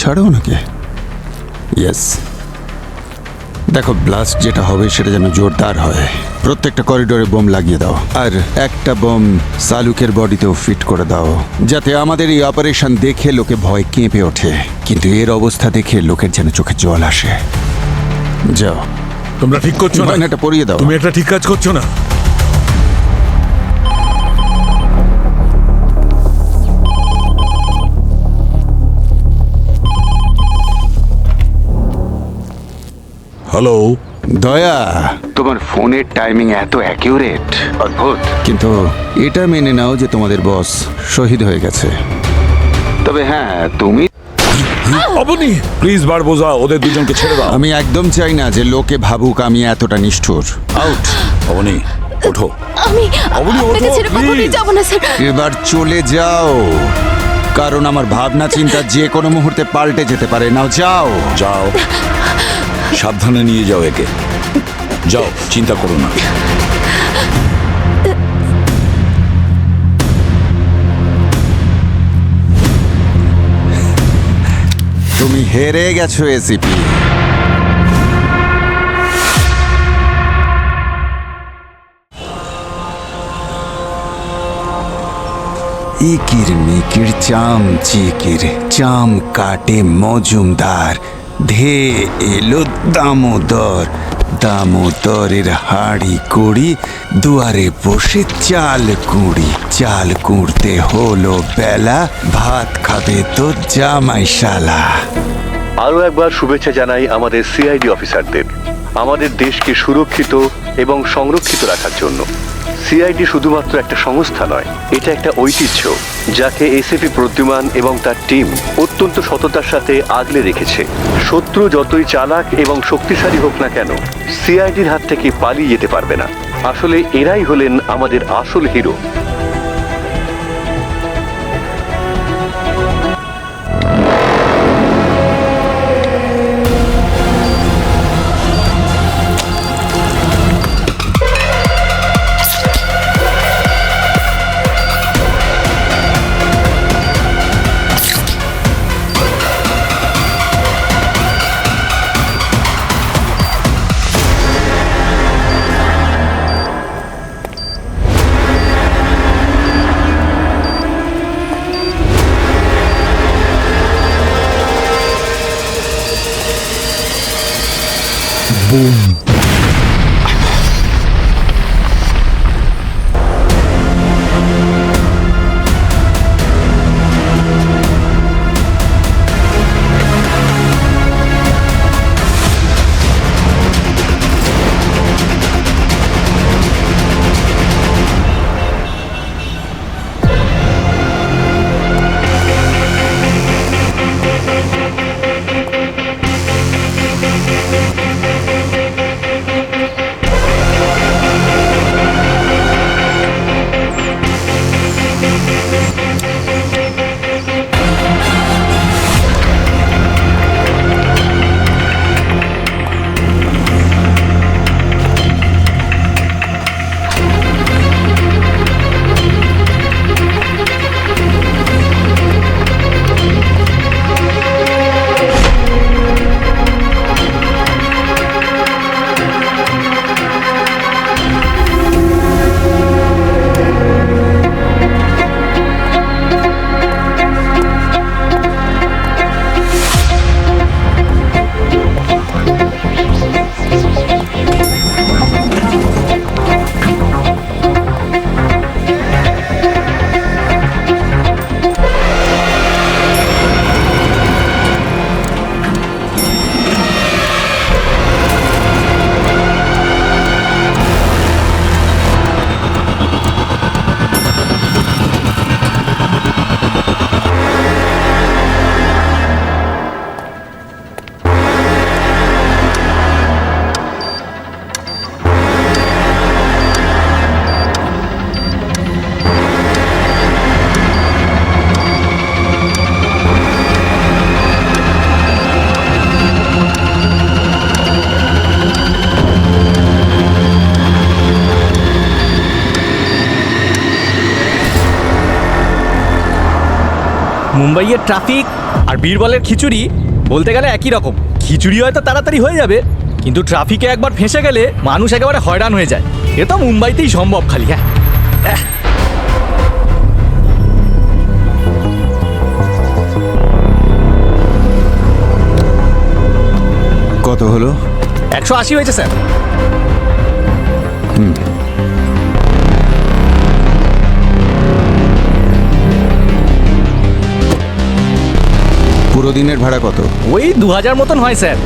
ছাড়ো ওনাকে। ইয়েস, দেখো ব্লাস্ট যেটা হবে সেটা যেন জোরদার হয়। প্রত্যেকটা করিডোরে বোম লাগিয়ে দাও, আর একটা বোম সালুকের বডিতেও ফিট করে দাও, যাতে আমাদের এই অপারেশন দেখে লোকে ভয় কেঁপে ওঠে, কিন্তু এর অবস্থা দেখে লোকের যেন চোখে জল আসে। যাও, তোমরা ঠিক করছো না। এটা পরিয়ে দাও। তুমি একটা ঠিক কাজ করছো না। হ্যালো, দয়া, তোমার ফোনের টাইমিং এত অ্যাকিউরেট, অদ্ভুত। কিন্তু এটা মেনে নাও যে তোমাদের বস শহীদ হয়ে গেছে। তবে হ্যাঁ, তুমি অবনী প্লিজ বারবোজা, ওদের দুজনকে ছেড়ে দাও। আমি একদম চাই না যে লোকে ভাবুক আমি এতটা নিষ্ঠুর। আউট। অবনী ওঠো। আমি অবনী, ওঠো, আপনাকে ছেড়ে কখনোই please। যাব না স্যার। এবার চলে যাও, কারণ আমার ভাবনা চিন্তা যে কোনো মুহূর্তে পাল্টে যেতে পারে। নাও যাও। যাও, সাবধানে নিয়ে যাও একে। যাও, চিন্তা করো না। তুমি হেরে গেছো এসিপি। ইকির মিকির চাম চিকির চাম কাটে মজুমদার, ধে এলো দামোদর, দামোদরের হাড়ি কুড়ি, দুয়ারে বসে চাল কুড়ি, চাল কুড়তে হলো বেলা, ভাত খাবে তো জামাই শালা। আরও একবার শুভেচ্ছা জানাই আমাদের সিআইডি অফিসারদের, আমাদের দেশকে সুরক্ষিত এবং সংরক্ষিত রাখার জন্য। সিআইডি শুধুমাত্র একটা সংস্থা নয়, এটা একটা ঐতিহ্য যাকে এসিপি প্রদ্যুমান এবং তার টিম অত্যন্ত সততার সাথে আগলে রেখেছে। শত্রু যতই চালাক এবং শক্তিশালী হোক না কেন, সিআইডির হাত থেকে পালিয়ে যেতে পারবে না। আসলে এরাই হলেন আমাদের আসল হিরো। মুম্বাইয়ের ট্রাফিক আর বীরবলের খিচুড়ি বলতে গেলে একই রকম। খিচুড়ি হয়তো তাড়াতাড়ি হয়ে যাবে, কিন্তু ট্রাফিকে একবার ফেঁসে গেলে মানুষ একেবারে হয়রান হয়ে যায়। এ তো মুম্বাইতেই সম্ভব খালি। হ্যাঁ, কত হলো? 180 হয়েছে স্যার। পুরো দিনের ভাড়া কত? ওই 2000 মতন হয় স্যার।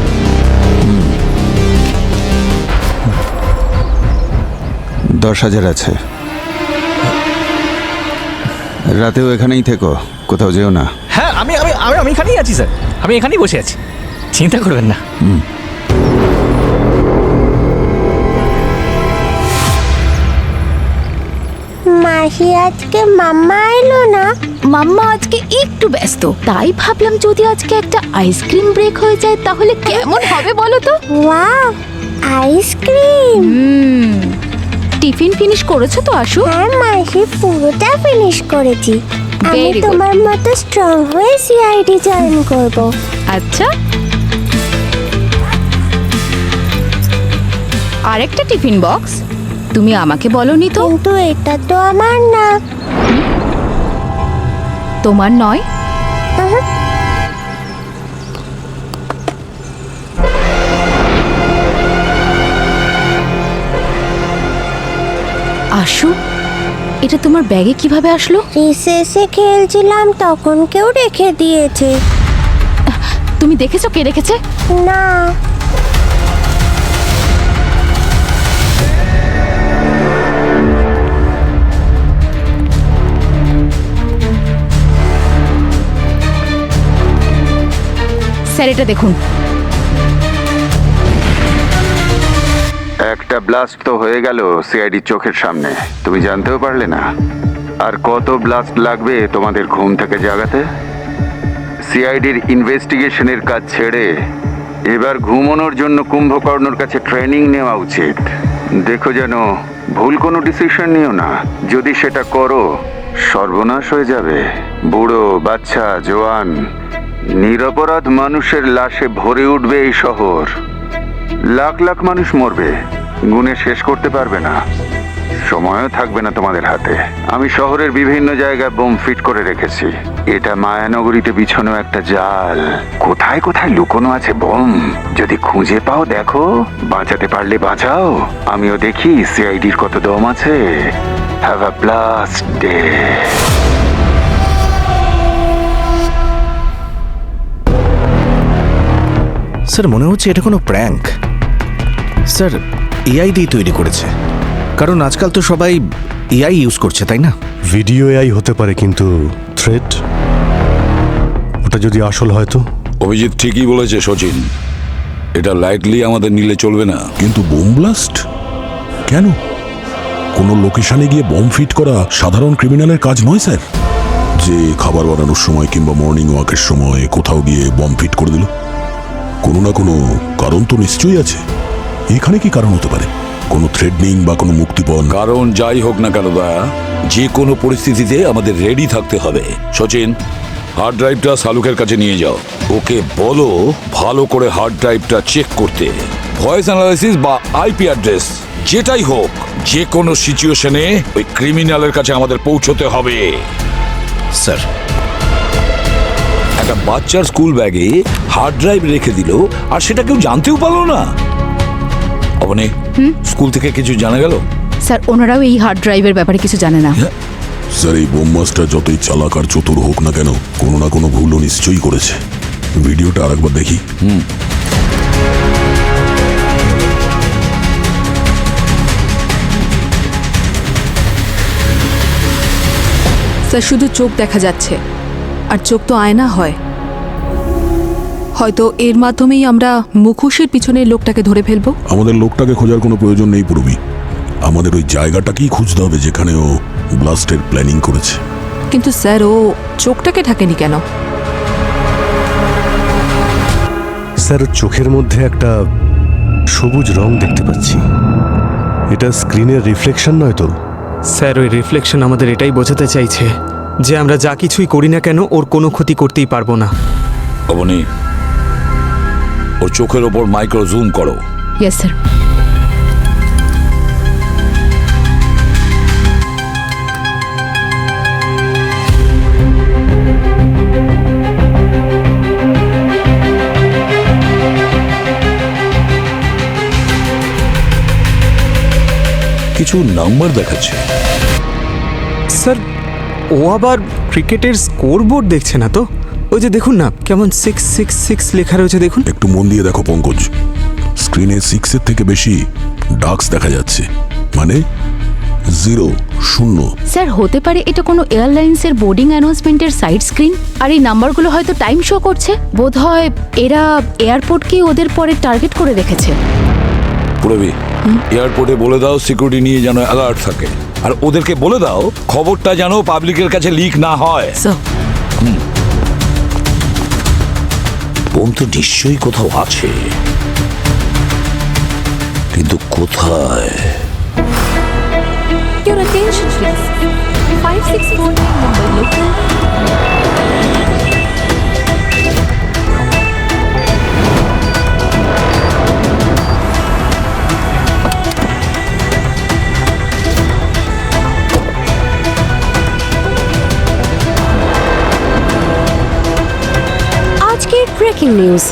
10,000 আছে। রাতেও এখানেই থেকো, কোথাও যেও না। হ্যাঁ, আমি আমি আমি আমি এখানেই আছি স্যার, আমি এখানেই বসে আছি, চিন্তা করবেন না। মাসি আজকে মাম্মা এলো না। মাম্মা আজকে একটু ব্যস্ত, তাই ভাবলাম যদি আজকে একটা আইসক্রিম ব্রেক হয়ে যায় তাহলে কেমন হবে বলো তো। Wow, ice cream. টিফিন ফিনিশ করেছো তো আশু? হ্যাঁ মাসি, পুরোটা ফিনিশ করেছি। আমি Very good. তোমার মতো স্ট্রং হয়ে সিআইডি জয়েন করব। আচ্ছা, আরেকটা টিফিন বক্স তুমি আমাকে বলনি তো। কিন্তু এটা তো আমার না। তোমার নয়? আহা, আশু, এটা তোমার ব্যাগে কিভাবে আসলো? রিসেসে খেলছিলাম তখন কেউ রেখে দিয়েছে। তুমি দেখেছো কে রেখেছে? না, স্যার এটা দেখুন। একটা ব্লাস্ট তো হয়ে গেল সিআইডি চোখের সামনে, তুমি জানতেও পারলে না। আর কত ব্লাস্ট লাগবে তোমাদের ঘুম থেকে জাগাতে? সিআইডির ইনভেস্টিগেশনের কাজ ছেড়ে এবার ঘুমানোর জন্য কুম্ভকর্ণর কাছে ট্রেনিং নেওয়া উচিত। দেখো যেন ভুল কোনো ডিসিশন নিও না, যদি সেটা করো সর্বনাশ হয়ে যাবে। বুড়ো, বাচ্চা, জোয়ান, নিরপরাধ মানুষের লাশে ভরে উঠবে এই শহর। লাখ লাখ মানুষ মরবে, গুণে শেষ করতে পারবে না, সময়ও থাকবে না তোমাদের হাতে। আমি শহরের বিভিন্ন জায়গায় বোম ফিট করে রেখেছি। এটা মায়ানগরীতে বিছানো একটা জাল। কোথায় কোথায় লুকোনো আছে বোম, যদি খুঁজে পাও দেখো, বাঁচাতে পারলে বাঁচাও। আমিও দেখি সিআইডির কত দম আছে। Have a blast day. Sir মনে হচ্ছে এটা কোনো প্র্যাঙ্ক। স্যার এআই দিয়ে তৈরি করেছে, কারণ আজকাল তো সবাই এআই ইউজ করছে, তাই না? ভিডিও এআই হতে পারে, কিন্তু থ্রেট ওটা যদি আসল হয় তো? অভিজিৎ ঠিকই বলেছে সচিন, এটা লাইটলি আমাদের নিলে চলবে না। কিন্তু বোম ব্লাস্ট কেন? কোনো লোকেশনে গিয়ে বম ফিট করা সাধারণ ক্রিমিনালের কাজ নয় স্যার। যে খাবার বানানোর সময় কিংবা মর্নিং ওয়াকের সময় কোথাও গিয়ে বম ফিট করে দিল, কোনো না কোনো কারণ তো নিশ্চয়ই আছে। এখানে কি কারণ হতে পারে? কোনো থ্রেডনিং বা কোনো মুক্তিপণ? কারণ যাই হোক না কেন দয়া, যে কোনো পরিস্থিতিতে আমাদের রেডি থাকতে হবে। সচিন, হার্ড ড্রাইভটা শালুকের কাছে নিয়ে যাও, ওকে বলো ভালো করে হার্ড ড্রাইভটা চেক করতে। ভয়েস অ্যানালাইসিস বা আইপি অ্যাড্রেস যেটাই হোক, যে কোনো সিচুয়েশনে ওই ক্রিমিনালের কাছে আমাদের পৌঁছতে হবে। স্যার একটা বাচ্চার স্কুল ব্যাগে হার্ড ড্রাইভ রেখে দিল, আর সেটা কেউ জানতেও পারলো না। অবনে, স্কুল থেকে কিছু জানা গেল? স্যার ওনারাও এই হার্ড ড্রাইভের ব্যাপারে কিছু জানে না। স্যার এই বোম মাস্টার যতই চালাক আর চতুর হোক না কেন, কোনো না কোনো ভুলও নিশ্চয়ই করেছে। ভিডিওটা আরেকবার দেখি। স্যার শুধু চোখ দেখা যাচ্ছে, আর চোখ তো আয়না হয়। হয়তো এর মাধ্যমেই আমরা মুখোশের পিছনের লোকটাকে ধরে ফেলবো। আমাদের লোকটাকে খোঁজার কোনো প্রয়োজন নেই পুরবি, আমাদের ওই জায়গাটাকেই খুঁজতে হবে যেখানে ও ব্লাস্টের প্ল্যানিং করেছে। কিন্তু স্যার ও চোখটাকে ঢাকেনি কেন? স্যার চোখের মধ্যে একটা সবুজ রং দেখতে পাচ্ছি। এটা স্ক্রিনের রিফ্লেকশন নয় তো? স্যার ওই রিফ্লেকশন আমাদের এটাই বোঝাতে চাইছে যে আমরা যা কিছুই করি না কেন ওর কোনো ক্ষতি করতেই পারবো না। অবনী, ওর চোখের ওপর মাইক্রো জুম করো। Yes sir. কিছু নাম্বার দেখাচ্ছে। স্যার ও আবার ক্রিকেটের স্কোর বোর্ড দেখছে না তো? ওই যে দেখুন না, কেমন 666 লেখা রয়েছে দেখুন। একটু মন দিয়ে দেখো পঙ্কজ, স্ক্রিনে 6-এর থেকে বেশি ডার্কস দেখা যাচ্ছে, মানে 0, 0। স্যার হতে পারে এটা কোনো এয়ারলাইন্সের বোর্ডিং অ্যানাউন্সমেন্টের সাইড স্ক্রিন, আর এই নাম্বারগুলো হয়তো টাইম শো করছে। বোধহয় এরা এয়ারপোর্টকে ওদের পরে টার্গেট করে রেখেছে। পুরবি, এয়ারপোর্টে বলে দাও সিকিউরিটি নিয়ে যেন অ্যালার্ট থাকে, আর ওদেরকে বলে দাও খবরটা যেন পাবলিকের কাছে লিক না হয়। বোম তো নিশ্চয়ই কোথাও আছে, কিন্তু কোথায়? Your attention please. 5649 Mumbai local. আজকের ব্রেকিং নিউজ।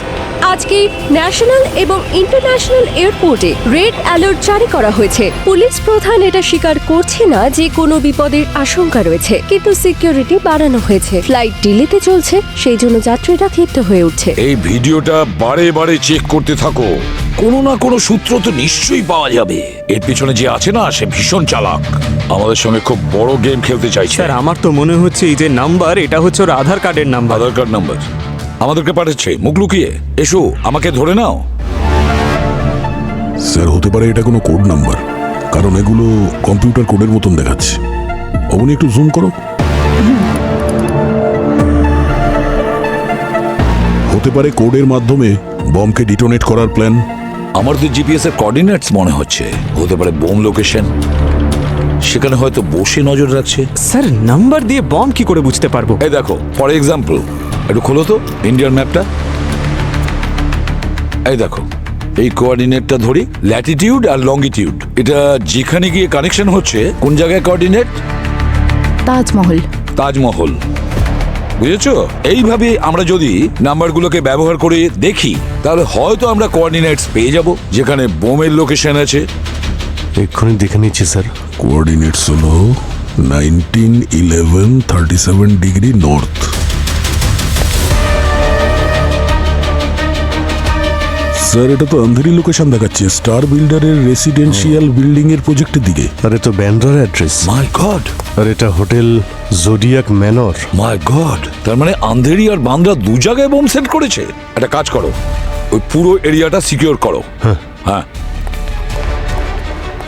আজকে ন্যাশনাল এবং ইন্টারন্যাশনাল এয়ারপোর্টে রেড অ্যালার্ট জারি করা হয়েছে। পুলিশ প্রধান এটা স্বীকার করছে না যে কোনো বিপদের আশঙ্কা রয়েছে, কিন্তু সিকিউরিটি বাড়ানো হয়েছে। ফ্লাইট ডিলেতে চলছে, সেই জন্য যাত্রীরা ক্ষিপ্ত হয়ে উঠছে। এই ভিডিওটা বারে বারে চেক করতে থাকো, কোনো না কোনো সূত্র তো নিশ্চয়ই পাওয়া যাবে। এর পিছনে যে আছে না, সে ভীষণ চালাক, আমাদের সঙ্গে খুব বড় গেম খেলতে চাইছে। স্যার আমার তো মনে হচ্ছে এই যে নাম্বার, এটা হচ্ছে ওর আধার কার্ডের নাম্বার। আধার কার্ড নাম্বার আমাদেরকে পাঠাচ্ছে মুখ লুকিয়ে। এসো, আমাকে ধরে নাও। স্যার হতে পারে এটা কোনো কোড নাম্বার, কারণ এগুলো কম্পিউটার কোডের মতন দেখাচ্ছে। অবনী একটু জুম করো। হতে পারে কোডের মাধ্যমে বমকে ডিটোনেট করার প্ল্যান। আমার তো জিপিএস এর কোঅর্ডিনেটস মনে হচ্ছে। হতে পারে বোম লোকেশন, সেখানে হয়তো বসে নজর রাখছে। স্যার নাম্বার দিয়ে বম কি করে বুঝতে পারবো? এই দেখো, ফর এক্সাম্পল, একটু খোলো তো ইন্ডিয়ান ম্যাপটা। এই দেখো, এই কোঅর্ডিনেটটা ধরি, ল্যাটিটিউড আর লঙ্গিটিউড। এটা যেখানে গিয়ে কানেকশন হচ্ছে, কোন জায়গায় কোঅর্ডিনেট? তাজমহল। তাজমহল, বুঝেছো? এইভাবে আমরা যদি নাম্বারগুলোকে ব্যবহার করে দেখি, তাহলে হয়তো আমরা কোঅর্ডিনেটস পেয়ে যাব যেখানে বোমের লোকেশন আছে। এক্ষুনি দেখে নিচ্ছি স্যার। কোঅর্ডিনেটস হলো 19, 11, 37 ডিগ্রি নর্থ। স্যার এটা তো আন্ধেরি লোকেশন দেখাচ্ছে, স্টার বিল্ডারের রেসিডেন্সিয়াল বিল্ডিং এর প্রজেক্টের দিকে। আর এটা ব্যান্ড্রার অ্যাড্রেস। মাই গড! আর এটা হোটেল জোডিয়াক ম্যানর। মাই গড! তার মানে আন্ধেরি আর বান্দ্রা দু জায়গায় বোম সেট করেছে। একটা কাজ করো, ওই পুরো এরিয়াটা সিকিউর করো। হ্যাঁ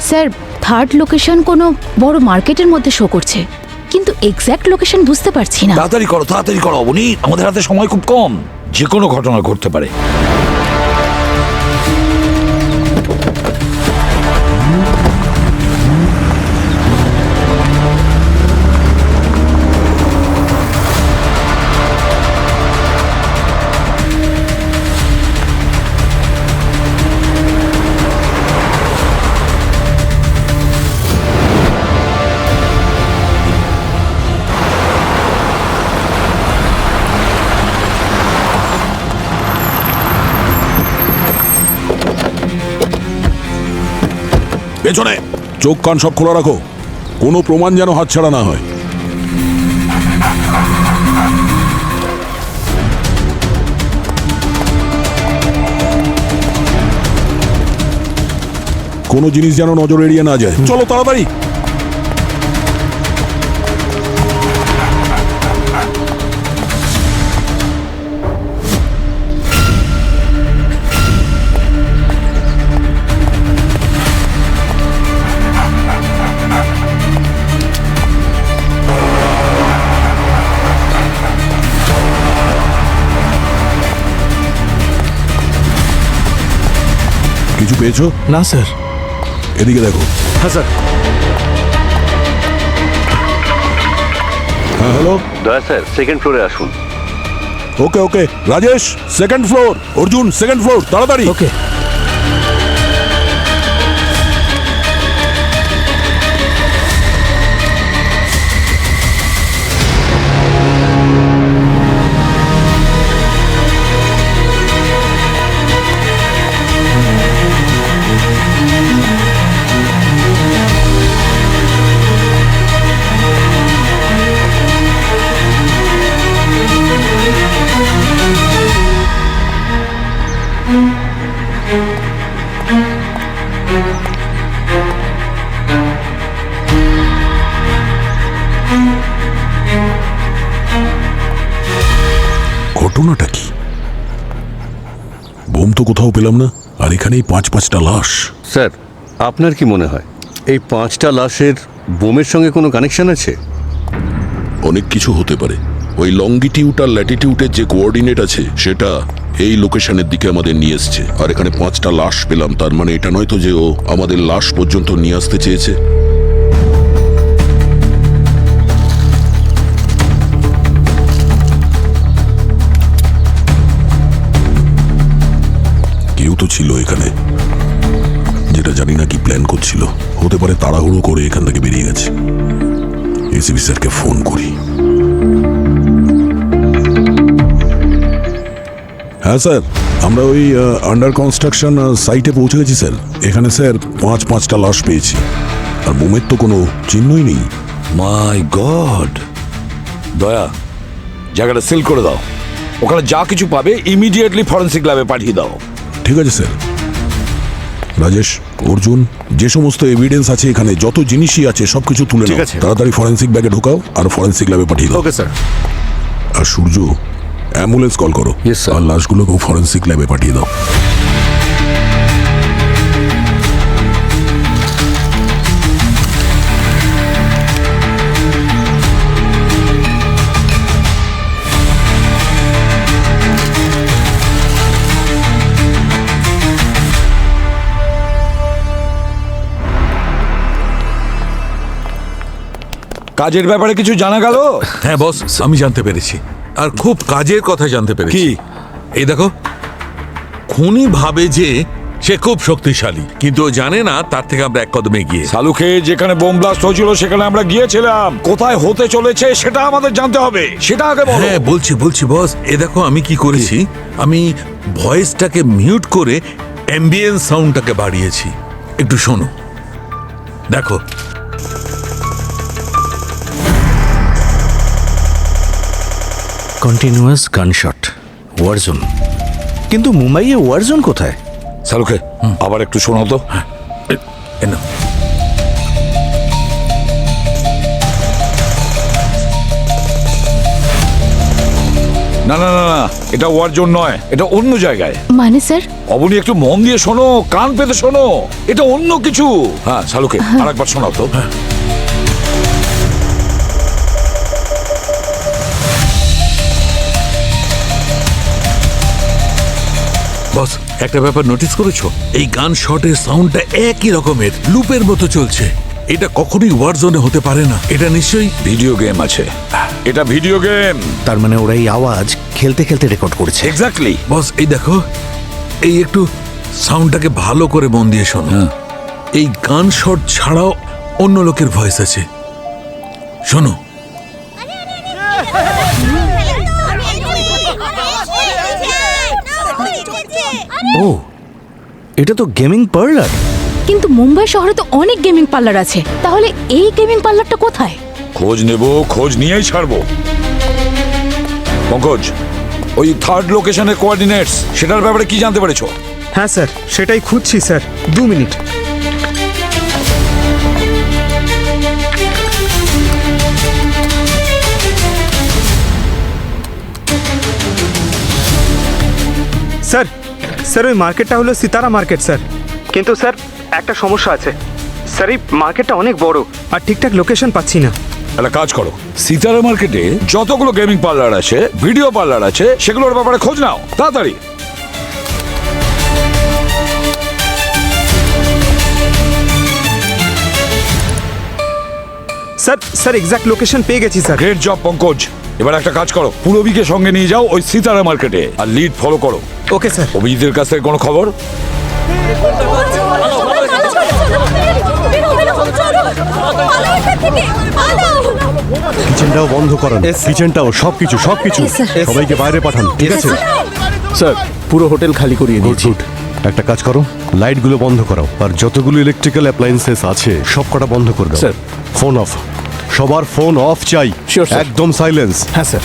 স্যার থার্ড লোকেশন কোনো বড় মার্কেটের মধ্যে শো করছে, কিন্তু এক্স্যাক্ট লোকেশন বুঝতে পারছি না। তাড়াতাড়ি করো, তাড়াতাড়ি করো অবনী, আমাদের হাতে সময় খুব কম, যে কোনো ঘটনা ঘটতে পারে। পেছনে চোখ কান সব খোলা রাখো, কোনো প্রমাণ যেন হাতছাড়া না হয়। কোনো জিনিস যেন নজর এড়িয়ে না যায়। চলো তাড়াতাড়ি। কিছু পেয়েছো? না স্যার। এদিকে দেখো। হ্যাঁ স্যার। হ্যাঁ হ্যালো। দয়া স্যার, সেকেন্ড ফ্লোরে আসুন। Okay okay Rajesh second floor, Arjun second floor, তাড়াতাড়ি। ওকে ঘটনাটা কি? বোম তো কোথাও পেলাম না, আর এখানেই 5-5টা লাশ। স্যার, আপনার কি মনে হয় এই 5টা লাশের বোমের সঙ্গে কোনো কানেকশন আছে? অনেক কিছু হতে পারে। ওই লঙ্গিটিউড আর ল্যাটিটিউডের যে কোঅর্ডিনেট আছে সেটা এই লোকেশনের দিকে আমাদের নিয়ে এসছে। আর এখানে 5টা লাশ পেলাম, তার মানে এটা নয় তো যে ও আমাদের লাশ পর্যন্ত নিয়ে আসতে চেয়েছে। কেউ তো ছিল এখানে, যেটা জানি না কি প্ল্যান করছিল। হতে পারে তাড়াহুড়ো করে এখান থেকে বেরিয়ে গেছে। এসিপি স্যারকে ফোন করি। হ্যাঁ স্যার, আমরা ওই আন্ডার কনস্ট্রাকশন সাইটে পৌঁছে গেছি স্যার। এখানে স্যার 5-5টা লাশ পেয়েছি, আর বোমের তো কোনো চিহ্নই নেই। মাই গড! দয়া, জায়গাটা সিল করে দাও। ওখানে যা কিছু পাবে ইমিডিয়েটলি ফরেন্সিক ল্যাবে পাঠিয়ে দাও। ঠিক আছে স্যার। রাজেশ, অর্জুন, যে সমস্ত এভিডেন্স আছে এখানে, যত জিনিসই আছে সবকিছু তুলে ঠিক নাও। আছে। তাড়াতাড়ি ফরেন্সিক ব্যাগে ঢোকাও আর ফরেন্সিক ল্যাবে পাঠিয়ে দাও। Okay sir. আর সূর্য, অ্যাম্বুলেন্স কল করো। Yes, sir. আর লাশগুলোকেও ফরেন্সিক ল্যাবে পাঠিয়ে দাও। কাজের ব্যাপারে কিছু জানা গেল? হ্যাঁ বস, আমি জানতে পেরেছি, আর খুব কাজের কথা জানতে পেরেছি। কি? এই দেখো, খুনি ভাবে যে সে খুব শক্তিশালী, কিন্তু ও জানে না তার থেকে আমরা এক কদমে গিয়ে। সালুকে যেখানে বোম ব্লাস্ট হয়েছিল সেখানে আমরা গিয়েছিলাম। কোথায় হতে চলেছে সেটা আমাদের জানতে হবে, সেটা আগে বলো। হ্যাঁ বলছি বস, এ দেখো আমি কি করেছি। আমি ভয়েসটাকে মিউট করে অ্যাম্বিয়েন্স সাউন্ডটাকে বাড়িয়েছি। একটু শোনো, দেখো। Continuous gunshot, warzone. কিন্তু মুম্বাইয়ে ওয়ারজোন কোথায়? সালুকে আবার একটু শোনো তো। এ নাও। না না না না, এটা ওয়ারজোন নয়, এটা অন্য জায়গায়। মানে স্যার? অবনী, একটু মন দিয়ে শোনো, কান পেতে শোনো, এটা অন্য কিছু। হ্যাঁ সালুকে আরেকবার শোনাও তো। বস, একটা ব্যাপার নোটিস করেছো? এই গান শটের সাউন্ডটা একই রকমের, লুপের মতো চলছে। এটা কখনোই ওয়ারজোনে হতে পারে না। এটা নিশ্চয়ই ভিডিও গেম আছে, এটা ভিডিও গেম। তার মানে ওরা এই আওয়াজ খেলতে খেলতে রেকর্ড করেছে। এক্স্যাক্টলি। বস, এই দেখো, এই একটু সাউন্ডটাকে ভালো করে মন দিয়ে শোনো। এই গান শট ছাড়াও অন্য লোকের ভয়েস আছে, শোনো। ও, এটা তো গেমিং পার্লার। কিন্তু মুম্বাই শহরে তো অনেক গেমিং পার্লার আছে, তাহলে এই গেমিং পার্লারটা কোথায়? খোঁজ নেব, খোঁজ নিয়েই ছাড়বো। পঙ্কজ, ওই থার্ড লোকেশনের কোঅর্ডিনেটস, সেটার ব্যাপারে কি জানতে পেরেছো? হ্যাঁ স্যার, সেটাই খুঁজছি স্যার। 2 মিনিট। স্যার, স্যার ওই মার্কেটটা হলো সিতারা মার্কেট স্যার। কিন্তু স্যার একটা সমস্যা আছে স্যার, এই মার্কেটটা অনেক বড় আর ঠিকঠাক লোকেশন পাচ্ছি না। একটা কাজ করো, সিতারা মার্কেটে যতগুলো গেমিং পার্লার আছে, ভিডিও পার্লার আছে, সেগুলোর ব্যাপারে খোঁজ নাও তাড়াতাড়ি। স্যার এক্সাক্ট লোকেশন পেয়ে গেছি স্যার। গ্রেট জব পঙ্কজ, এবার একটা কাজ করো, পুরবীকে সঙ্গে নিয়ে যাও ওই সিতারা মার্কেটে, আর লিড ফলো করো। Okay sir. অভিজিতের কাছ থেকে কোনো খবর? কিচেনটাও বন্ধ করান, কিচেনটাও, সবকিছু সবকিছু সবাইকে বাইরে পাঠান, ঠিক আছে? স্যার পুরো হোটেল খালি করিয়ে দিয়েছি। একটা কাজ করো, লাইটগুলো বন্ধ করো, আর যতগুলো ইলেকট্রিক্যাল অ্যাপ্লায়েন্সেস আছে সব কটা বন্ধ করে দাও। স্যার। ফোন অফ, সবার ফোন অফ চাই। Sure, sir. একদম সাইলেন্স। হ্যাঁ স্যার।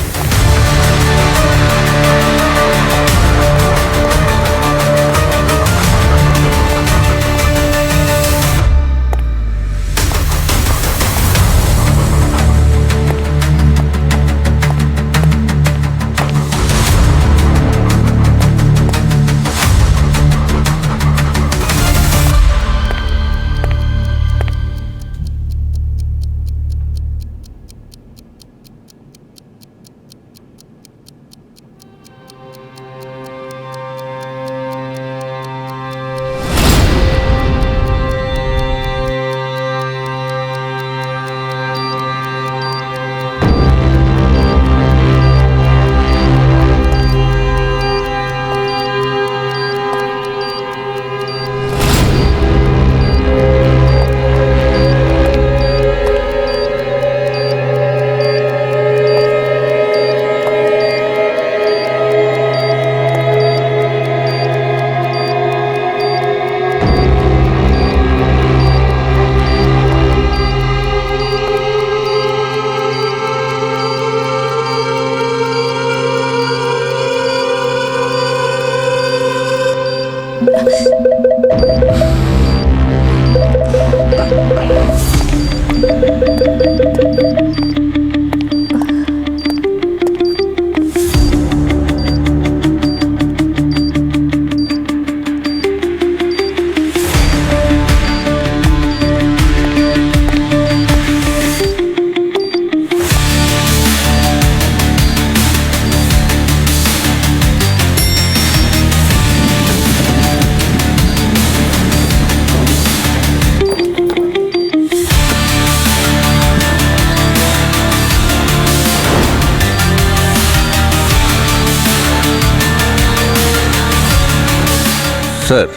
স্যার,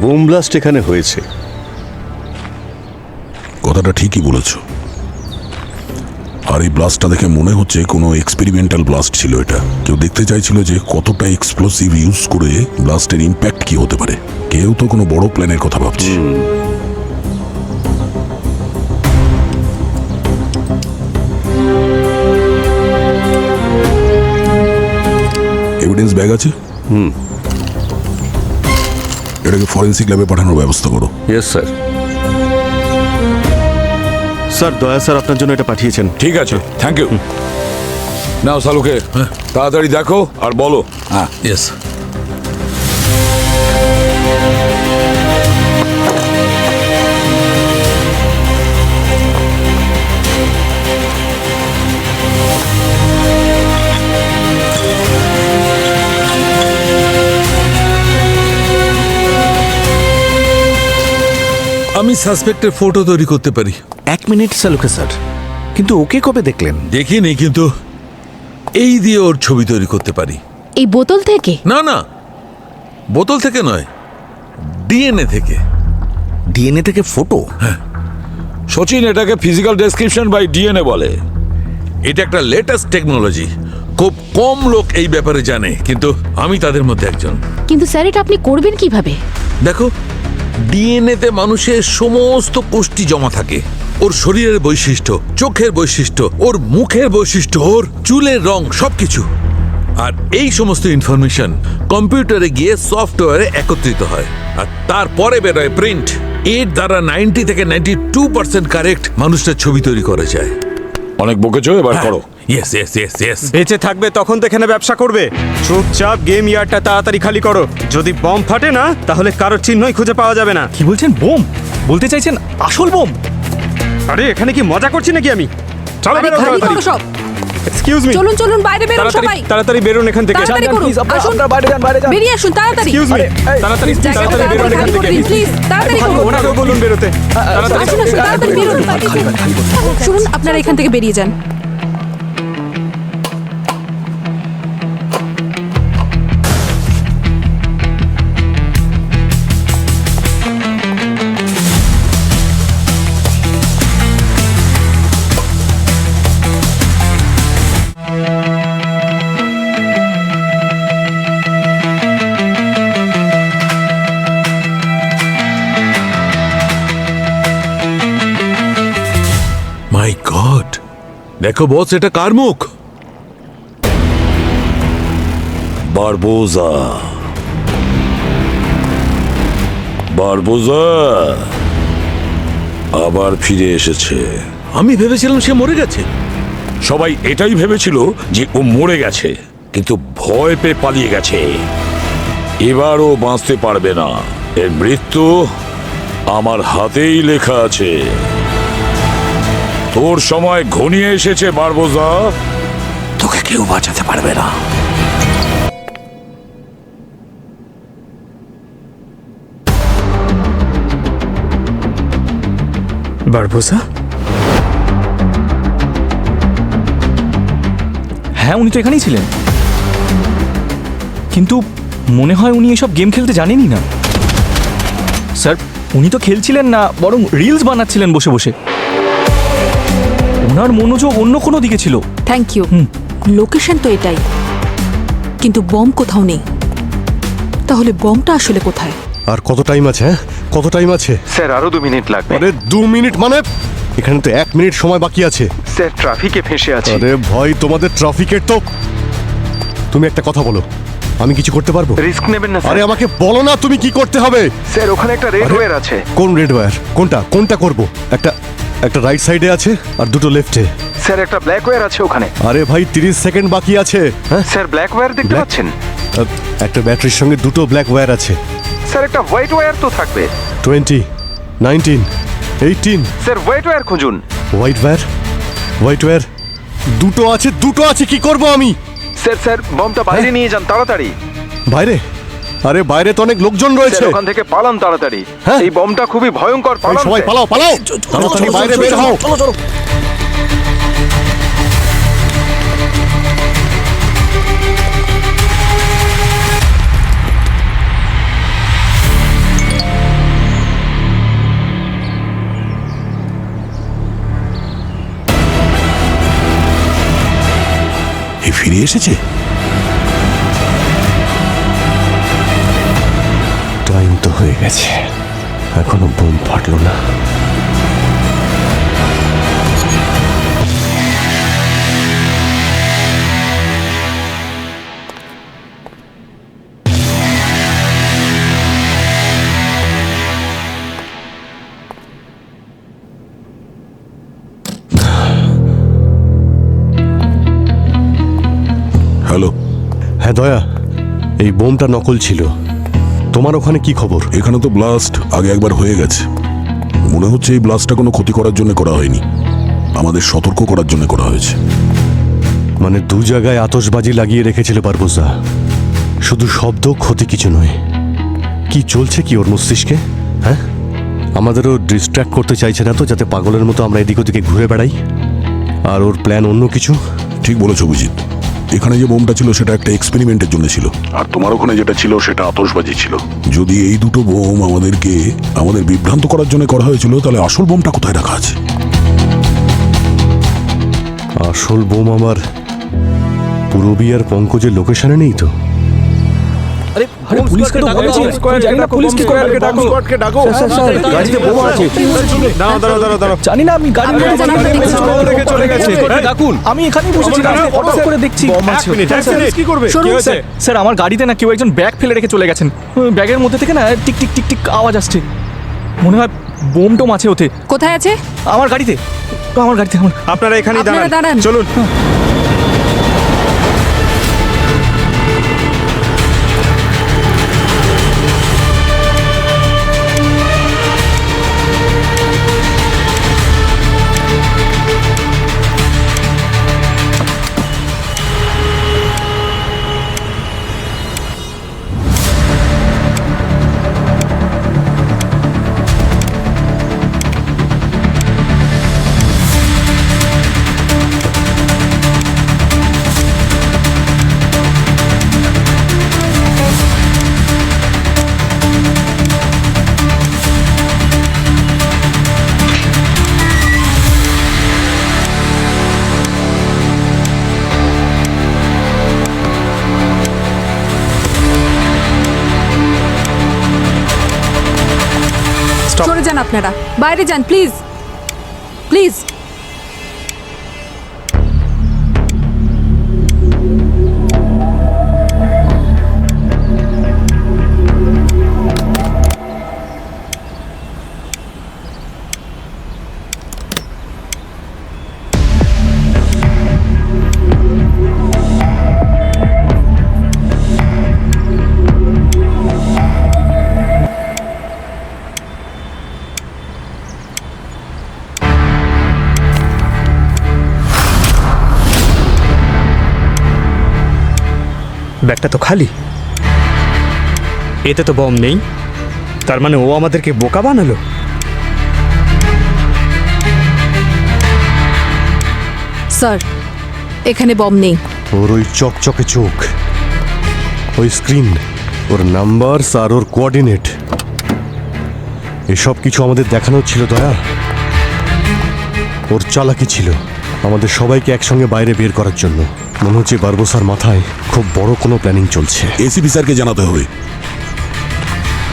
বুম ব্লাস্ট এখানে হয়েছে। কথাটা ঠিকই বলেছ, আর এই ব্লাস্টটা দেখে মনে হচ্ছে কোনো এক্সপেরিমেন্টাল ব্লাস্ট ছিল। এটা কেউ দেখতে চাইছিল যে কতটা এক্সপ্লোসিভ ইউজ করে ব্লাস্টের ইম্প্যাক্ট কি হতে পারে। কেউ তো কোনো বড় প্ল্যানের কথা ভাবছে। এভিডেন্স ব্যাগ আছে? এটাকে ফরেন্সিক ল্যাবে পাঠানোর ব্যবস্থা করো। Yes sir. স্যার, দয়া স্যার আপনার জন্য এটা পাঠিয়েছেন। ঠিক আছে, থ্যাংক ইউ। নাও সালুকে, তাড়াতাড়ি দেখো আর বলো। হ্যাঁ, ইয়েস। আমি সাসপেক্টের ফটো তৈরি করতে পারি। 1 মিনিট সালুকে স্যার, কিন্তু ওকে কবে দেখলেন? দেখিনি, কিন্তু এই দিয়ে ওর ছবি তৈরি করতে পারি। এই বোতল থেকে? না না, বোতল থেকে নয়, ডিএনএ থেকে। ডিএনএ থেকে ফটো? হ্যাঁ। সচিন, এটাকে ফিজিক্যাল ডেসক্রিপশন বাই ডিএনএ বলে। এটা একটা লেটেস্ট টেকনোলজি, খুব কম লোক এই ব্যাপারে জানে, কিন্তু আমি তাদের মধ্যে একজন। কিন্তু স্যার এটা আপনি করবেন কিভাবে? দেখো, ডিএনএ তে মানুষের সমস্ত কোষ্ঠী জমা থাকে। ওর শরীরের বৈশিষ্ট্য, চোখের বৈশিষ্ট্য, ওর মুখের বৈশিষ্ট্য, ওর চুলের রং, সবকিছু। আর এই সমস্ত ইনফরমেশন কম্পিউটারে গিয়ে সফটওয়্যারে একত্রিত হয়, আর তারপরে বেরোয় প্রিন্ট। এর দ্বারা 90 থেকে 92% কারেক্ট মানুষটার ছবি তৈরি করা যায়। অনেক বকেছো, এবার করো। Yes yes yes yes. বেঁচে থাকবে তখন তো এখানে ব্যবসা করবে। চুপচাপ গেম ইয়ারটা তাড়াতাড়ি খালি করো। যদি বম ফাটে না, তাহলে কারোর চিহ্নই খুঁজে পাওয়া যাবে না। কি বলছেন? বোম বলতে চাইছেন আসল বোম? আরে এখানে কি মজা করছি নাকি আমি? চলো আরে বেরো খালি তাড়াতাড়ি। করো সব। Excuse me. চলুন চলুন বাইরে বেরোন সবাই। তাড়াতাড়ি বেরোন এখান থেকে। তাড়াতাড়ি করুন। আসুন। আপনারা বাইরে যান, বাইরে যান। বেরিয়ে আসুন তাড়াতাড়ি। Excuse me. তাড়াতাড়ি তাড়াতাড়ি বেরোন এখান থেকে। প্লিজ তাড়াতাড়ি করুন। ওনাকেও বলুন বেরোতে। তাড়াতাড়ি আসুন আসুন তাড়াতাড়ি বেরোন। শুনুন, আপনারা এখান থেকে বেরিয়ে যান। দেখো বস, এটা কার মুখ? বারবোজা। বারবোজা আবার ফিরে এসেছে। আমি ভেবেছিলাম সে মরে গেছে। সবাই এটাই ভেবেছিল যে ও মরে গেছে, কিন্তু ভয় পেয়ে পালিয়ে গেছে। এবার ও বাঁচতে পারবে না। এর মৃত্যু আমার হাতেই লেখা আছে। তোর সময় ঘনিয়ে এসেছে বারবোজা। তোকে কেউ বাঁচাতে পারবে না। বারবোজা? হ্যাঁ, উনি তো এখানেই ছিলেন, কিন্তু মনে হয় উনি এসব গেম খেলতে জানেনই না। স্যার, উনি তো খেলছিলেন না, বরং রিলস বানাচ্ছিলেন বসে বসে। ওনার মনোযোগ অন্য কোনো দিকে ছিল। Thank you. লোকেশন তো এটাই, কিন্তু বম কোথাও নেই। তাহলে বমটা আসলে কোথায়? আর কত টাইম আছে? হ্যাঁ, কত টাইম আছে? স্যার আরো 2 মিনিট লাগবে। আরে 2 মিনিট মানে? এখানে তো 1 মিনিট সময় বাকি আছে। স্যার ট্রাফিকে ফেঁসে আছি। আরে ভাই, তোমাদের ট্রাফিকের তো... তুমি একটা কথা বলো, আমি কিছু করতে পারবো? রিস্ক নেবেন না আরে স্যার। আমাকে বলো না তুমি কি করতে হবে। স্যার ওখানে একটা রেড ওয়্যার আছে। কোন রেড ওয়্যার? কোনটা করব? একটা রাইট সাইডে আছে আর 2টো লেফটে। স্যার একটা ব্ল্যাক ওয়্যার আছে ওখানে। আরে ভাই 30 সেকেন্ড বাকি আছে। হ্যাঁ স্যার ব্ল্যাক ওয়্যার দেখতে Black? পাচ্ছেন? একটা ব্যাটারির সঙ্গে 2টো ব্ল্যাক ওয়্যার আছে। স্যার একটা হোয়াইট ওয়্যার তো থাকবে। 20, 19, 18। স্যার হোয়াইট ওয়্যার খুঁজুন। হোয়াইট ওয়্যার 2টো আছে, কি করব আমি? স্যার বমটা বাইরে নিয়ে যান তাড়াতাড়ি। বাইরে? আরে বাইরে তো অনেক লোকজন রয়েছে। স্যার ওখান থেকে পালান তাড়াতাড়ি। হ্যাঁ? এই বমটা খুবই ভয়ঙ্কর। এই পালান সবাই স্যার। পালাও তাড়াতাড়ি বাইরে বের হও। এ ফিরে এসেছে। টাইম তো হয়ে গেছে, এখনো বোম ফাটলো না। হ্যালো। হ্যাঁ দয়া, এই বোমটা নকল ছিল। তোমার ওখানে কি খবর? এখানে তো ব্লাস্ট আগে একবার হয়ে গেছে। মনে হচ্ছে এই ব্লাস্টটা কোনো ক্ষতি করার জন্য করা হয়নি, আমাদের সতর্ক করার জন্য করা হয়েছে। মানে 2 জায়গায় আতশবাজি লাগিয়ে রেখেছিল বারবোজা। শুধু শব্দ, ক্ষতি কিছু নয়। কি চলছে কি ওর মস্তিষ্কে? হ্যাঁ, আমাদেরও ডিস্ট্র্যাক্ট করতে চাইছে না তো, যাতে পাগলের মতো আমরা এদিক ওদিকে ঘুরে বেড়াই? আর ওর প্ল্যান অন্য কিছু? ঠিক বলেছো অভিজিৎ, এখানে যে বোমটা ছিল সেটা একটা এক্সপেরিমেন্টের জন্য ছিল, আর তোমার ওখানে যেটা ছিল সেটা আতশবাজি ছিল। যদি এই দুটো বোম আমাদের বিভ্রান্ত করার জন্য করা হয়েছিল, তাহলে আসল বোমটা কোথায় রাখা আছে? আসল বোম আমার পূরবী আর পঙ্কজের লোকেশনে নেই তো। আরে পুলিশকে তো বলেছি, জানি না পুলিশ কি করবে। গাড়িতে বোমা আছে। দাঁড়াও। জানি না, আমি গাড়ি চলে গেছে। ডাকুন। আমি এখানেই বসেছিলাম, হঠাৎ করে দেখছি বোম আছে। কি করবে? কি হয়েছে? স্যার আমার গাড়িতে না কেউ একজন ব্যাগ ফেলে রেখে চলে গেছেন। ব্যাগের মধ্যে থেকে না টিক টিক টিক টিক আওয়াজ আসছে। মনে হয় বোম টোম আছে ওতে। কোথায় আছে? আমার গাড়িতে। আপনারা এখানেই আপনারা দাঁড়ান। চলুন। সরে যান আপনারা, বাইরে যান প্লিজ। ব্যাগটা তো খালি। এতে তো বম নেই, তার মানে ও আমাদেরকে বোকা বানালো। স্যার, এখানে বম নেই। ওর ওই চকচকে চোখ, ওই স্ক্রিন, ওর নাম্বার আর ওর কোঅর্ডিনেট, এসব কিছু আমাদের দেখানো ছিল দয়া। ওর চালাকি ছিল আমাদের সবাইকে একসঙ্গে বাইরে বের করার জন্য। মনে হচ্ছে বারবোসার মাথায় খুব বড় কোনো প্ল্যানিং চলছে। এসিপি স্যারকে জানাতে হবে,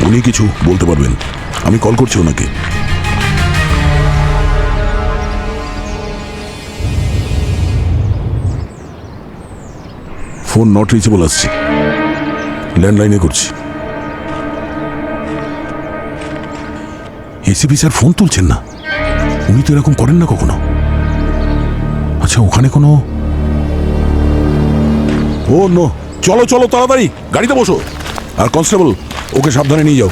উনি কিছু বলতে পারবেন। আমি কল করছি ওনাকে। ফোন নট রিচেবল আসছে, ল্যান্ডলাইনে করছি। এসিপি স্যার ফোন তুলছেন না, উনি তো এরকম করেন না কখনো। আচ্ছা, ওখানে কোনো ও নো, চলো চলো তাড়াতাড়ি গাড়িতে বসো। আর কনস্টেবল, ওকে সাবধানে নিয়ে যাও।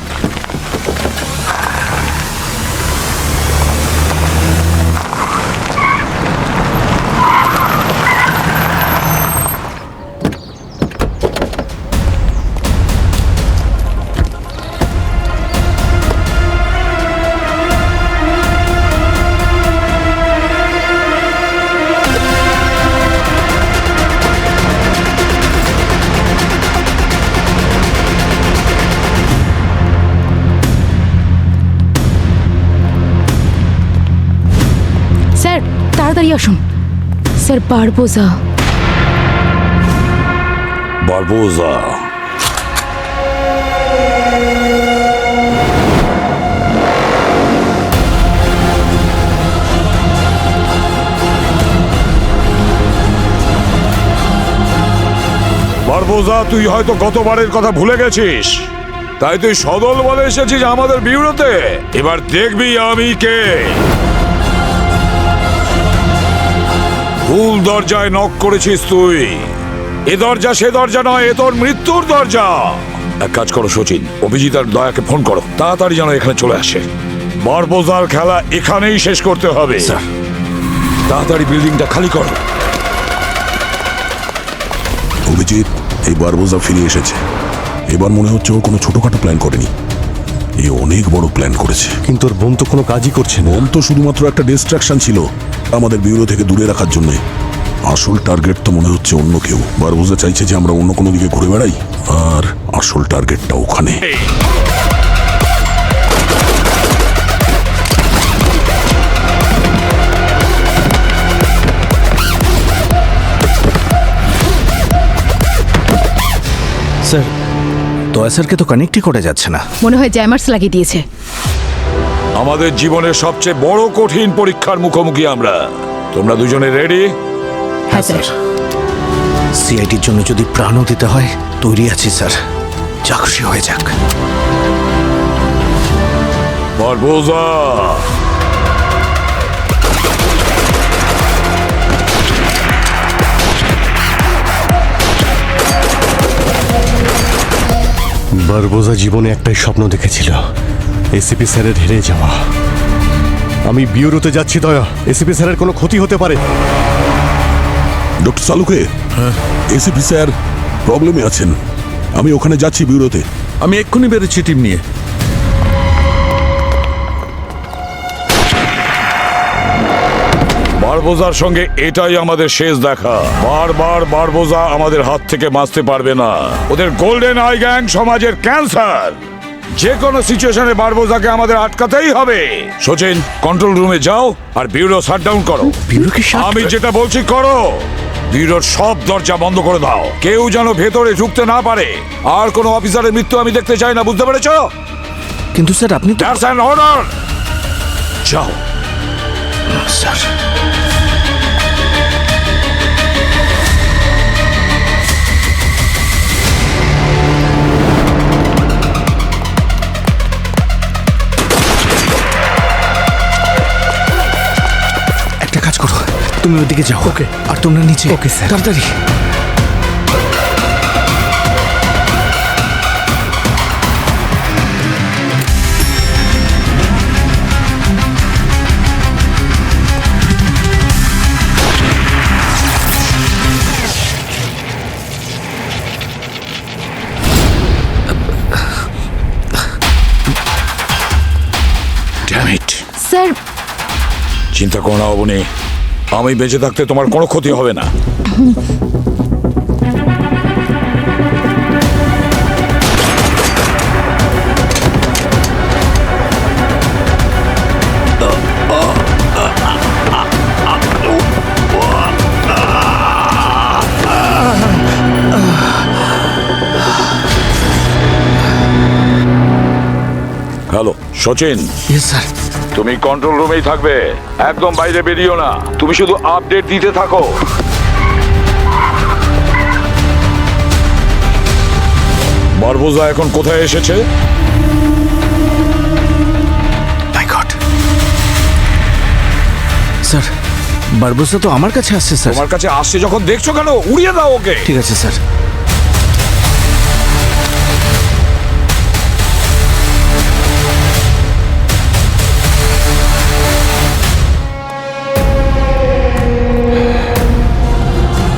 স্যার তাড়াতাড়ি আসুন। স্যার বারবোজা। বারবোজা, বারবোজা, তুই হয়তো গতবারের কথা ভুলে গেছিস, তাই তুই সদল বলে এসেছিস আমাদের বিউরোতে। এবার দেখবি আমি কে। ভুল দরজায় নক করেছিস তুই। এ দরজা সে দরজা নয়, এ তোর মৃত্যুর দরজা। এক কাজ করো সচিন, অভিজিৎ আর দয়াকে ফোন করো, তাড়াতাড়ি যেন এখানে চলে আসে। বারবোজার খেলা এখানেই শেষ করতে হবে। তাড়াতাড়ি বিল্ডিংটা খালি করো। অভিজিৎ, এই বারবোজা ফিরে এসেছে। এবার মনে হচ্ছে ও কোনো ছোটখাটো প্ল্যান করেনি, এ অনেক বড় প্ল্যান করেছে। কিন্তু ওর বোম তো কোনো কাজই করছে না। বোম তো শুধুমাত্র একটা ডিস্ট্রাকশন ছিল আমাদের ব্যুরো থেকে দূরে রাখার জন্য। আসল টার্গেট তো মনে হচ্ছে অন্য কেউ। বারবোজা চাইছে যে আমরা অন্য কোনো দিকে ঘুরে বেড়াই, আর আসল টার্গেটটা ওখানে। স্যার, দয়া স্যারকে তো কানেক্টই করে যাচ্ছে না। মনে হয় জ্যামার্স লাগিয়ে দিয়েছে। আমাদের জীবনের সবচেয়ে বড় কঠিন পরীক্ষার মুখোমুখি আমরা। তোমরা দুজনে রেডি? হ্যাঁ স্যার। সিআইডির জন্য যদি প্রাণও দিতে হয়, তৈরি আছি স্যার। যা খুশি হয়ে যাক। বারবোজা, বারবোজা জীবনে একটাই স্বপ্ন দেখেছিল, এসিপি স্যারের হেরে যাওয়া। আমি বিউরোতে যাচ্ছি দয়া, এসিপি স্যারের কোনো ক্ষতি হতে পারে। ডক্টর সালুকে, এসিপি স্যার প্রবলেমে আছেন, আমি ওখানে যাচ্ছি বিউরোতে। আমি এক্ষুনি বেরোচ্ছি টিম নিয়ে। বারবোজার সঙ্গে এটাই আমাদের শেষ দেখা। বারবার বারবোজা আমাদের হাত থেকে বাঁচতে পারবে না। ওদের গোল্ডেন আই গ্যাং সমাজের ক্যান্সার। যে কোনো সিচুয়েশনে বারবোজাকে আমাদের আটকাতেই হবে। সচিন, কন্ট্রোল রুমে যাও আর ব্যুরো শাটডাউন করো। আমি যেটা বলছি করো। ব্যুরোর সব দরজা বন্ধ করে দাও, কেউ যেন ভেতরে ঢুকতে না পারে। আর কোনো অফিসারের মৃত্যু আমি দেখতে চাই না, বুঝতে পেরেছো? কিন্তু স্যার আপনি তো... দ্যাটস অ্যান অর্ডার। যাও স্যার। একটা কাজ করো, তুমি ওইদিকে যাও। ওকে। আর তোমরা নিচে। Okay sir. তাড়াতাড়ি। স্যার চিন্তা করো না অবনী, আমি বেঁচে থাকতে তোমার কোনো ক্ষতি হবে না। Hello Sachin, sir. তুমি কন্ট্রোল রুমেই থাকবে, একদম বাইরে বেরিও না। তুমি শুধু আপডেট দিতে থাকো। বারবোজা এখন কোথায় এসেছে? স্যার বারবোসা তো আমার কাছে আসছে স্যার। তোমার কাছে আসছে যখন দেখছো কেন, উড়িয়ে দাও ওকে। ঠিক আছে স্যার।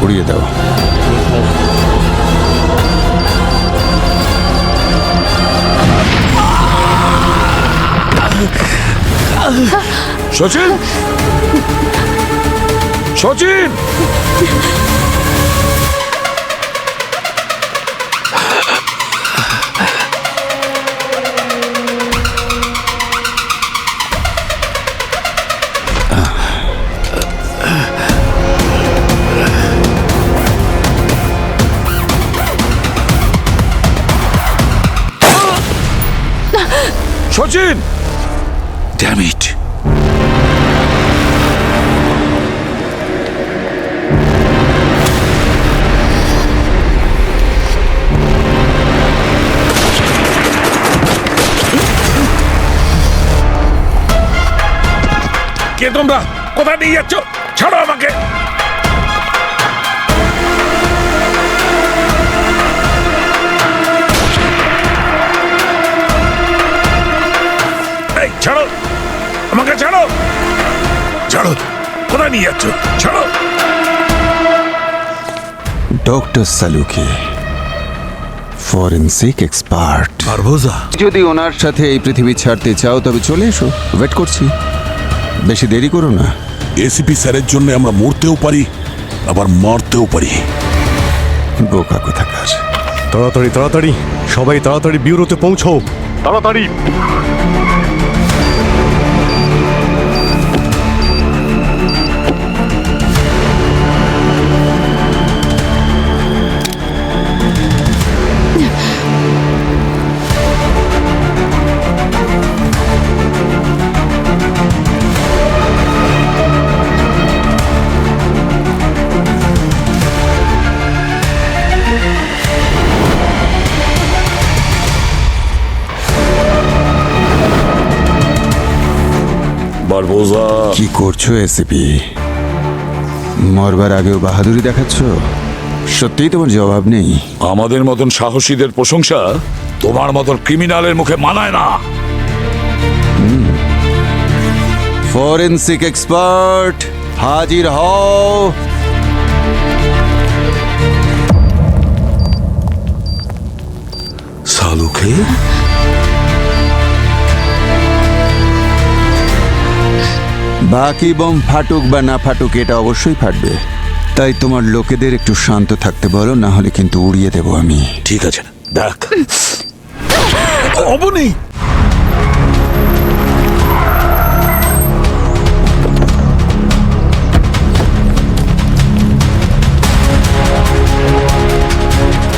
উড়িয়ে দাও। Sachin, Sachin, Sachin, damn it. কে তোমরা? কোথায় নিয়ে যাচ্ছ? ছাড়ো আমাকে। এই ছাড়ো আমাকে, ছাড়ো, ছাড়ো। কোথায় নিয়ে যাচ্ছ? ছাড়ো। Doctor Saluke, forensic expert. Barboza, যদি ওনার সাথে এই পৃথিবী ছাড়তে চাও তবে চলে এসো, ওয়েট করছি। বেশি দেরি করো না। এসিপি স্যারের জন্য আমরা মরতেও পারি, আবার মারতেও পারি। বোকা কোথাকার। তাড়াতাড়ি তাড়াতাড়ি, সবাই তাড়াতাড়ি বিউরোতে পৌঁছো, তাড়াতাড়ি। বারবোজা, কি করছো এসিপি? মরবার আগেও বাহাদুরি দেখাচ্ছ? সত্যিই তোমার জবাব নেই? আমাদের মতন সাহসীদের প্রশংসা তোমার মতন ক্রিমিনালের মুখে মানায় না। ফরেন্সিক এক্সপার্ট হাজির হও। সালুকে? বাকি বোম ফাটুক বা না ফাটুক, এটা অবশ্যই ফাটবে। তাই তোমার লোকেদের একটু শান্ত থাকতে বলো, না হলে কিন্তু উড়িয়ে দেবো আমি। ঠিক আছে, দেখ। অবনী,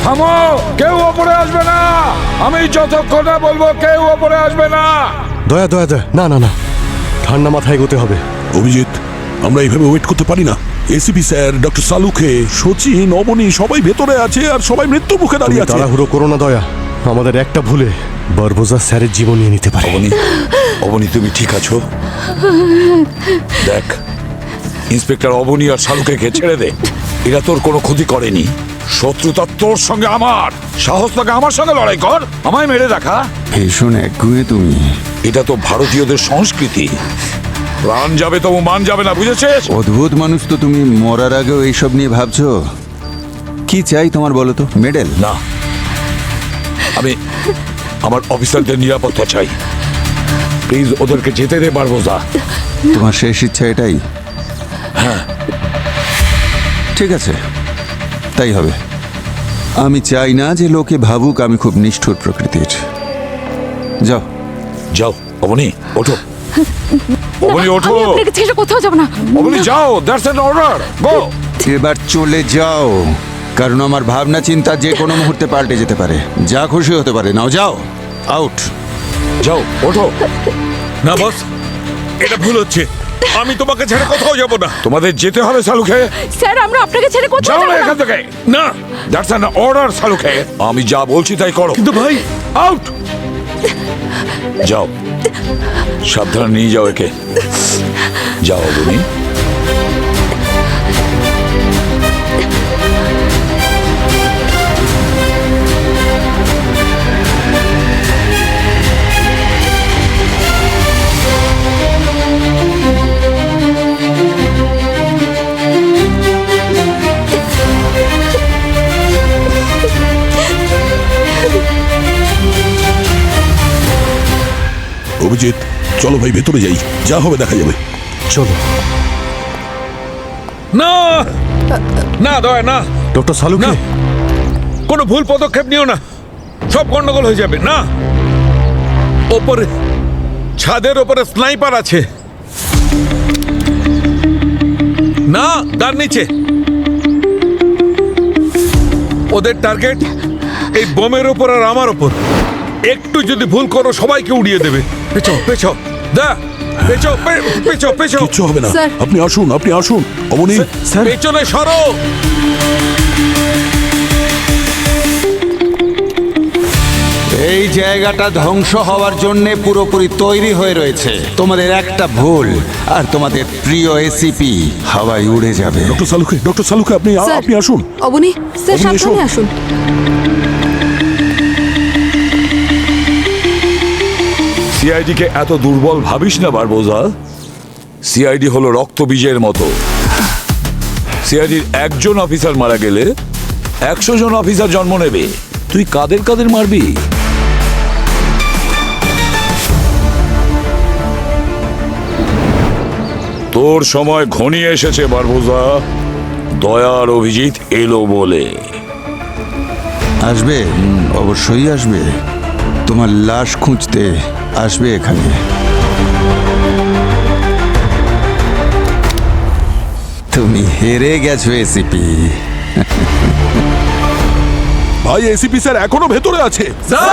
থামো, কেউ ওপরে আসবে না। আমি যতক্ষণ না বলবো কেউ ওপরে আসবে না। দয়া দয়া দয়া, না না না, ঠান্ডা মাথায় এগোতে হবে। অভিজিৎ, আমরা এইভাবে ওয়েট করতে পারি না। ACP sir, doctor Saluke, Sachin, Avani সবাই ভেতরে আছে আর সবাই মৃত্যুর মুখে তুমি দাঁড়িয়ে আছে। তাড়াহুড়ো করো না দয়া, আমাদের একটা ভুলে বারবোজা স্যারের জীবন নিয়ে নিতে পারে। অবনী, অবনী তুমি ঠিক আছো? দেখ, ইন্সপেক্টর অবনী আর শালুকে ছেড়ে দে। এরা তোর কোনো ক্ষতি করেনি। শত্রুতা তোর সঙ্গে আমার। সাহস থাকে আমার সঙ্গে লড়াই কর, আমায় মেরে দেখা। ভীষণ একগুঁয়ে তুমি। এটা তো ভারতীয়দের সংস্কৃতি। প্রাণ যাবে তবু মান যাবে না, বুঝেছিস? অদ্ভুত মানুষ তো তুমি। মরার আগেও এইসব নিয়ে ভাবছো। কি চাই তোমার বলো তো? মেডেল? না, আমি আমার অফিসারদের নিরাপত্তা চাই। প্লিজ ওদেরকে যেতে দে বারবোজা। তোমার শেষ ইচ্ছা এটাই? হ্যাঁ ঠিক আছে, তাই হবে। আমি চাই না যে লোকে ভাবুক আমি খুব নিষ্ঠুর প্রকৃতির। যাও যাও অবনী, ওঠো। অবনী ওঠো। আমি আপনাকে ছেড়ে কোথাও যাব না। অবনী যাও, দ্যাটস অ্যান অর্ডার, গো। এবার চলে যাও, কারণ আমার ভাবনা চিন্তা যে কোনো মুহূর্তে পাল্টে যেতে পারে, যা খুশি হতে পারে। নাও যাও, আউট। যাও, ওঠো। না বস, এটা ভুল হচ্ছে। আমি তোমাকে ছেড়ে কোথাও যাব না। তোমাদের যেতে হবে সালুকে। স্যার আমরা আপনাকে ছেড়ে কোথাও যাও যাব না না। এখান থেকে। না, দ্যাটস অ্যান অর্ডার সালুকে। আমি যা বলছি তাই করো। কিন্তু ভাই, আউট। যাও, সাবধানে নিয়ে যাও একে। যাও অবনী। অভিজিৎ, চলো ভাই ভেতরে যাই, যা হবে দেখা যাবে। চলো। না না দয়া না, ডক্টর সালুকে। না, কোনো ভুল পদক্ষেপ নিও না, সব গন্ডগোল হয়ে যাবে। না, ওপরে ছাদের ওপরে স্নাইপার আছে। না, তার নিচে ওদের টার্গেট এই বোমের ওপর আর আমার ওপর। একটু যদি ভুল করো সবাইকে উড়িয়ে দেবে। পেছো পেছো দা, পেছো পেছো পেছো। কিচ্ছু হবে না, স্যার। আপনি আসুন, আপনি আসুন। অবনী, পেছনে সরো। এই জায়গাটা ধ্বংস হওয়ার জন্য পুরোপুরি তৈরি হয়ে রয়েছে। তোমাদের একটা ভুল আর তোমাদের প্রিয় এসিপি হাওয়ায় উড়ে যাবে। ডক্টর সালুকে আপনি স্যার। আপনি আসুন। অবনী স্যার, অবনী, এসো। সাবধানে আসুন। সিআইডি কে এত দুর্বল ভাবিস না বারবোজা। সিআইডি হলো রক্তবীজের মতো। সিআইডির একজন অফিসার মারা গেলে 100 জন অফিসার জন্ম নেবে। তুই কাদের কাদের মারবি? তোর সময় ঘনিয়ে এসেছে বারবোজা। দয়ার অভিজিৎ এলো বলে। আসবে, অবশ্যই আসবে। তোমার লাশ খুঁজতে আসবে এখানে। তুমি হেরে গেছো এসিপি। ভাই এসিপি স্যার এখনো ভেতরে আছে। স্যার